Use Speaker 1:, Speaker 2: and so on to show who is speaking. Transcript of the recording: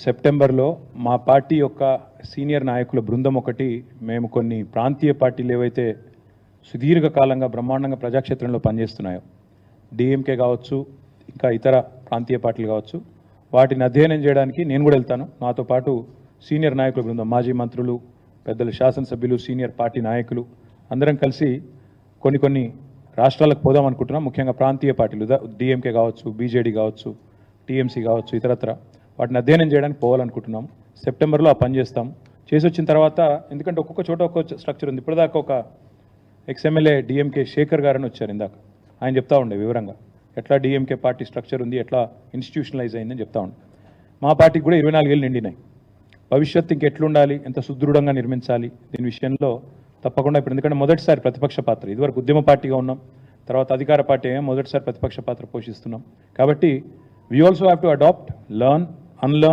Speaker 1: సెప్టెంబర్లో మా పార్టీ యొక్క సీనియర్ నాయకుల బృందం ఒకటి మేము కొన్ని ప్రాంతీయ పార్టీలు ఏవైతే సుదీర్ఘకాలంగా బ్రహ్మాండంగా ప్రజాక్షేత్రంలో పనిచేస్తున్నాయో, డిఎంకే కావచ్చు, ఇంకా ఇతర ప్రాంతీయ పార్టీలు కావచ్చు, వాటిని అధ్యయనం చేయడానికి నేను కూడా వెళ్తాను. నాతో పాటు సీనియర్ నాయకుల బృందం, మాజీ మంత్రులు, పెద్దలు, శాసనసభ్యులు, సీనియర్ పార్టీ నాయకులు అందరం కలిసి కొన్ని రాష్ట్రాలకు పోదాం అనుకుంటున్నాం. ముఖ్యంగా ప్రాంతీయ పార్టీలు, డిఎంకే కావచ్చు, బీజేడీ కావచ్చు, టీఎంసీ కావచ్చు, ఇతరత్ర వాటిని అధ్యయనం చేయడానికి పోవాలనుకుంటున్నాం. సెప్టెంబర్లో ఆ పని చేస్తాం. చేసి వచ్చిన తర్వాత, ఎందుకంటే ఒక్కొక్క చోట ఒక్కొక్క స్ట్రక్చర్ ఉంది. ఇప్పటిదాకా ఒక ఎక్స్ఎమ్మెల్యే డిఎంకే శేఖర్ గారని వచ్చారు ఇందాక. ఆయన చెప్తా ఉండే వివరంగా ఎట్లా డిఎంకే పార్టీ స్ట్రక్చర్ ఉంది, ఎట్లా ఇన్స్టిట్యూషనలైజ్ అయిందని చెప్తా ఉండే. మా పార్టీకి కూడా 24 ఏళ్ళు నిండినాయి. భవిష్యత్తు ఇంకెట్లుండాలి, ఎంత సుదృఢంగా నిర్మించాలి, దీని విషయంలో తప్పకుండా ఇప్పుడు, ఎందుకంటే మొదటిసారి ప్రతిపక్ష పాత్ర, ఇదివరకు ఉద్యమ పార్టీగా ఉన్నాం, తర్వాత అధికార పార్టీ మొదటిసారి ప్రతిపక్ష పాత్ర పోషిస్తున్నాం. కాబట్టి we also have to adapt, learn, unlearn